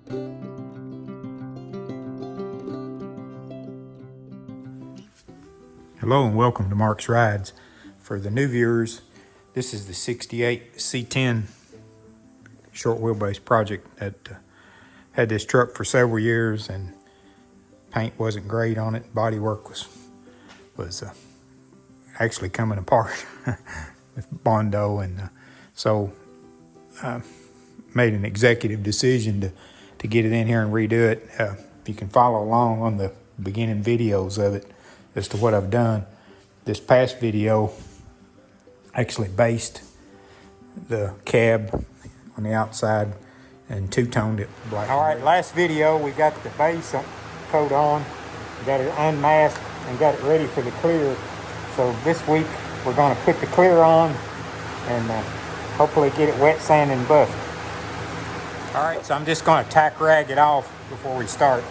Hello and welcome to Mark's Rides. For the new viewers, this is the 68 C10 short wheelbase project that had this truck for several years, and paint wasn't great on it. Body work was actually coming apart with Bondo, and so made an executive decision to get it in here and redo it. You can follow along on the beginning videos of it as to what I've done. This past video actually based the cab on the outside and two-toned it black. All right, last video we got the base coat on, got it unmasked and got it ready for the clear. So this week we're going to put the clear on and hopefully get it wet sand and buffed. All right, so I'm just going to tack rag it off before we start.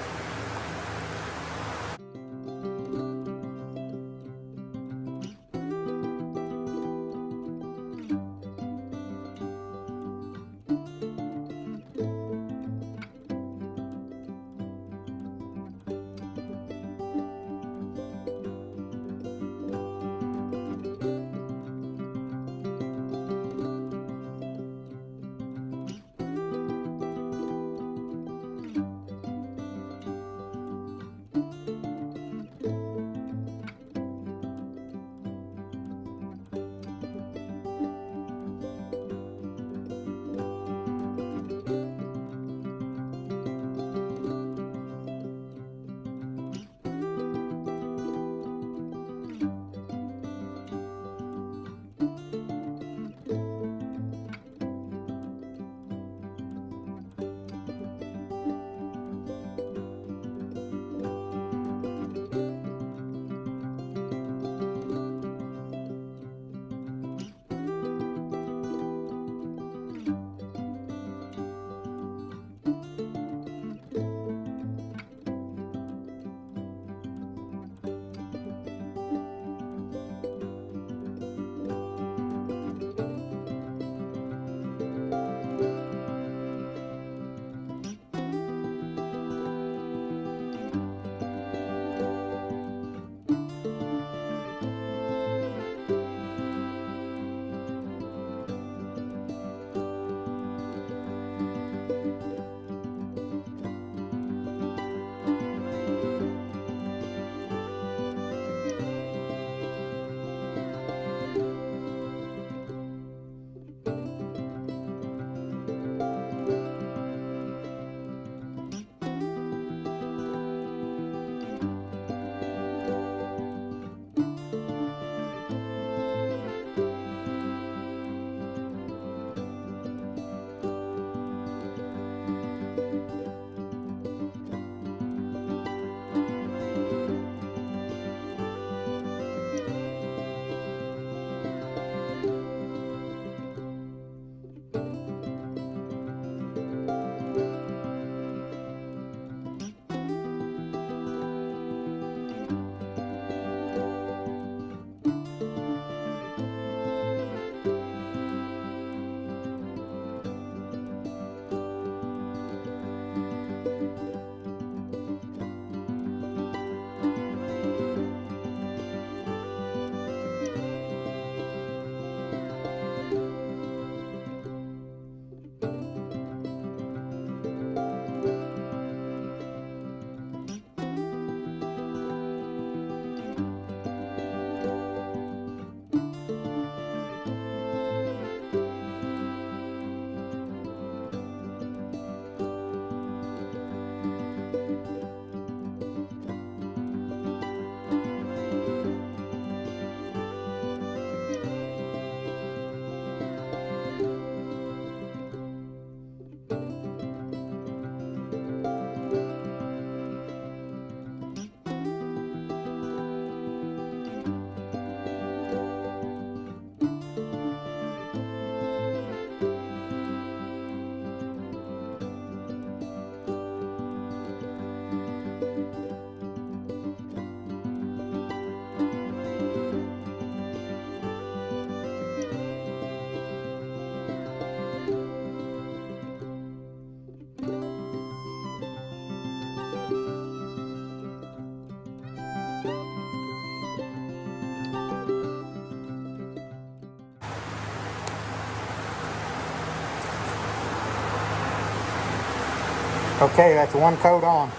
Okay, that's one coat on.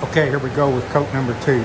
Okay, here we go with coat number 2.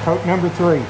Coat number 3.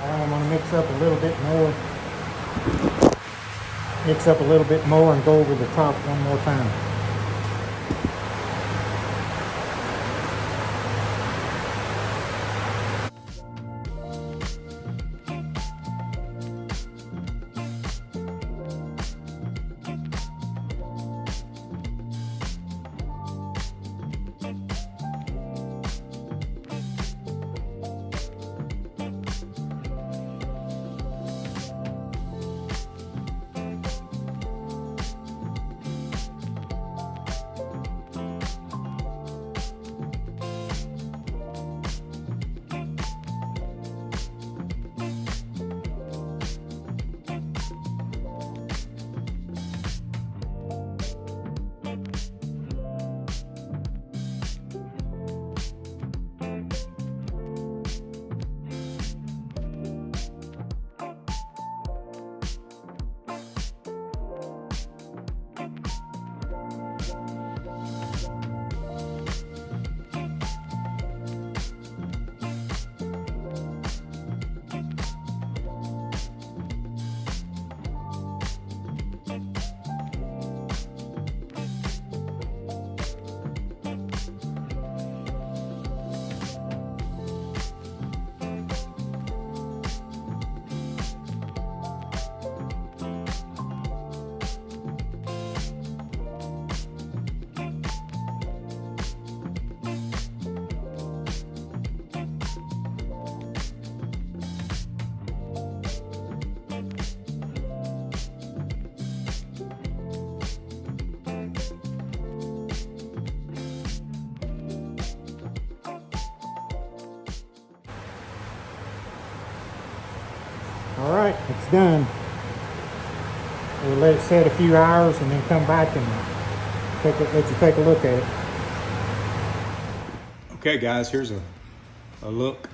I'm going to mix up a little bit more. Mix up a little bit more and go over the top one more time. All right, it's done. We'll let it set a few hours and then come back and let you take a look at it. Okay guys, here's a look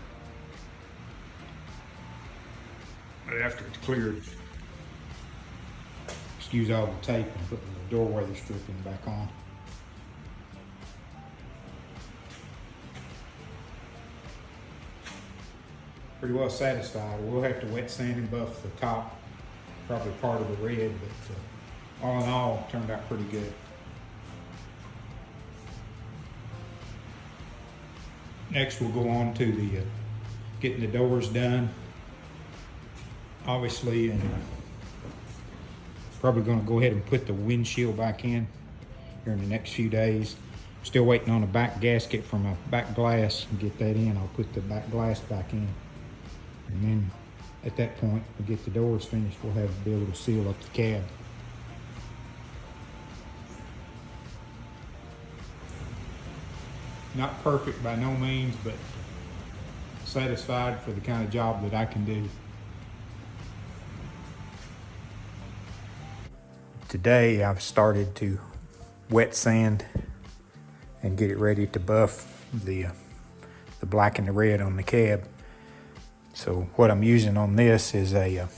after it's cleared. Excuse all the tape and put the door weather stripping back on. Pretty well satisfied. We'll have to wet sand and buff the top, probably part of the red, but all in all, it turned out pretty good. Next, we'll go on to the getting the doors done. Obviously, and probably going to go ahead and put the windshield back in here in the next few days. Still waiting on a back gasket from a back glass and get that in. I'll put the back glass back in. And then at that point, we get the doors finished, we'll have to be able to seal up the cab. Not perfect by no means, but satisfied for the kind of job that I can do. Today I've started to wet sand and get it ready to buff the black and the red on the cab. So what I'm using on this is a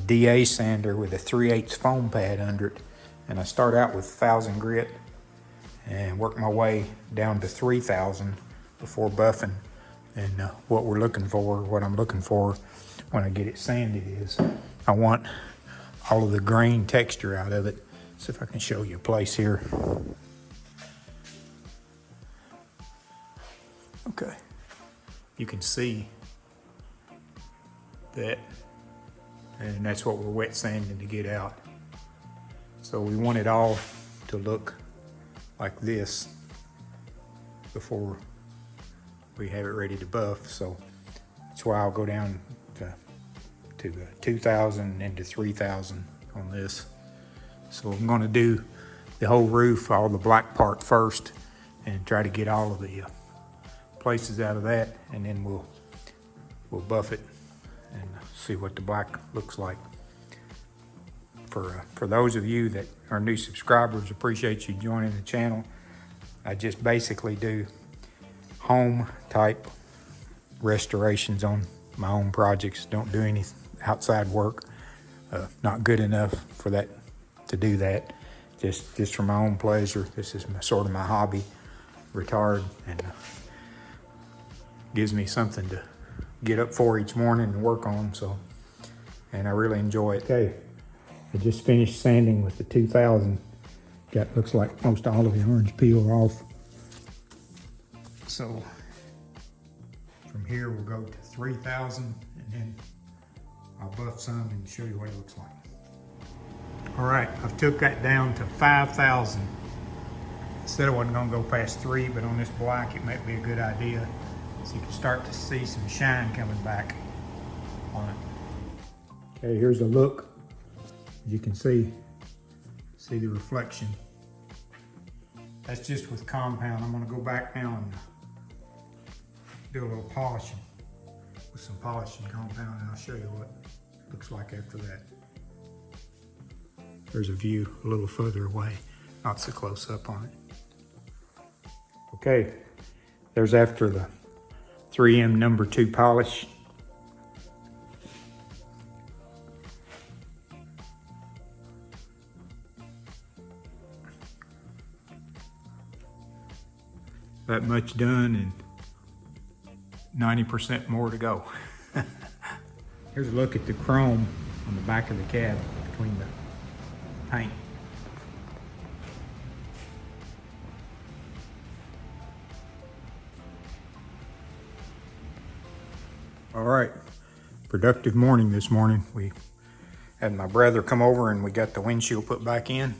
DA sander with a 3/8 foam pad under it. And I start out with 1000 grit and work my way down to 3000 before buffing. And what I'm looking for when I get it sanded is I want all of the grain texture out of it. See if I can show you a place here. Okay, you can see that, and that's what we're wet sanding to get out. So we want it all to look like this before we have it ready to buff. So that's why I'll go down to 2000 and to 3000 on this. So I'm going to do the whole roof, all the black part first, and try to get all of the places out of that, and then we'll buff it and see what the black looks like. For those of you that are new subscribers, appreciate you joining the channel. I just basically do home type restorations on my own projects. Don't do any outside work. Not good enough for that, to do that. Just for my own pleasure. This is sort of my hobby, retired, and gives me something to get up for each morning and work on. So, and I really enjoy it. Okay, I just finished sanding with the 2000. Looks like most all of the orange peel off. So from here we'll go to 3000, and then I'll buff some and show you what it looks like. All right, I've took that down to 5000. Said I wasn't gonna go past 3, but on this black it might be a good idea. So you can start to see some shine coming back on it. Okay, here's a look. As you can see the reflection. That's just with compound. I'm gonna go back now and do a little polishing with some polishing compound, and I'll show you what it looks like after that. There's a view a little further away, not so close up on it. Okay, there's after the 3M number 2 polish. That much done and 90% more to go. Here's a look at the chrome on the back of the cab between the paint. All right, productive morning this morning. We had my brother come over and we got the windshield put back in.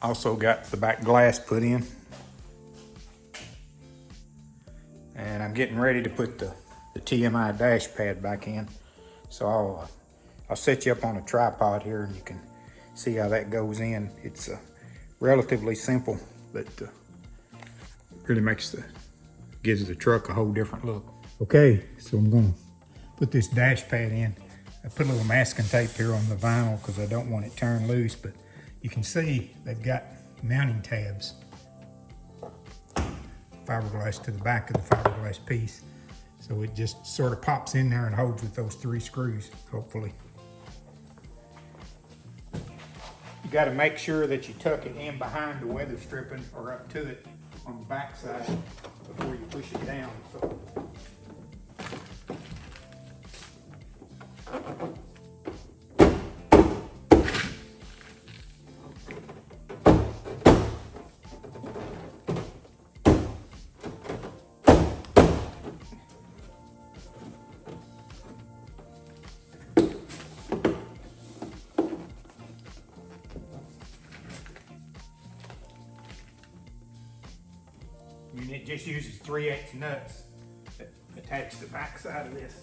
Also got the back glass put in. And I'm getting ready to put the TMI dash pad back in. So I'll set you up on a tripod here and you can see how that goes in. It's relatively simple, but really gives the truck a whole different look. Okay, so I'm gonna put this dash pad in. I put a little masking tape here on the vinyl because I don't want it turned loose, but you can see they've got mounting tabs. Fiberglass to the back of the fiberglass piece. So it just sort of pops in there and holds with those 3 screws, hopefully. You got to make sure that you tuck it in behind the weather stripping or up to it on the back side before you push it down. So. And it just uses 3/8 nuts that attach the back side of this.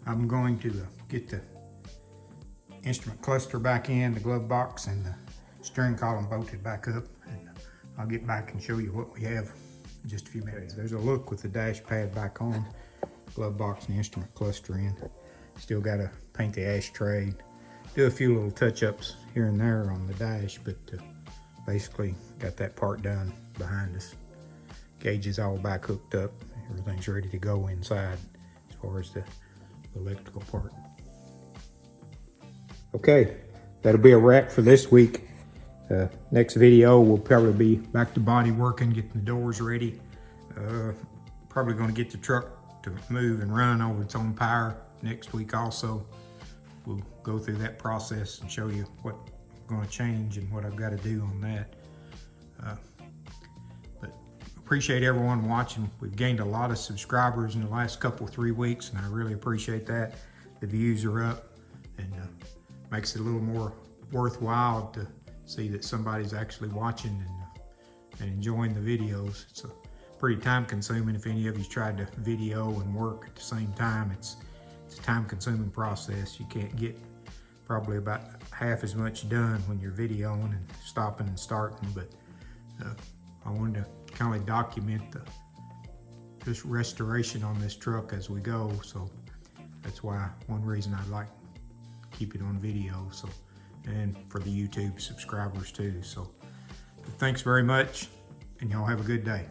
I'm going to get the instrument cluster back in, the glove box, and the steering column bolted back up. And I'll get back and show you what we have in just a few minutes. There's a look with the dash pad back on, glove box and the instrument cluster in. Still got to paint the ashtray, do a few little touch-ups here and there on the dash, but basically got that part done behind us. Gauge is all back hooked up. Everything's ready to go inside as far as the electrical part. Okay, that'll be a wrap for this week. Next video will probably be back to body working, getting the doors ready. Probably going to get the truck to move and run over its own power next week also. We'll go through that process and show you what I'm going to change and what I've got to do on that. But appreciate everyone watching. We've gained a lot of subscribers in the last 3 weeks, and I really appreciate that. The views are up, and makes it a little more worthwhile to see that somebody's actually watching and enjoying the videos. It's pretty time consuming. If any of you tried to video and work at the same time, it's a time consuming process. You can't get probably about half as much done when you're videoing and stopping and starting, but I wanted to kind of document this restoration on this truck as we go. So that's why one reason I like to keep it on video. So, and for the YouTube subscribers too. So thanks very much, and y'all have a good day.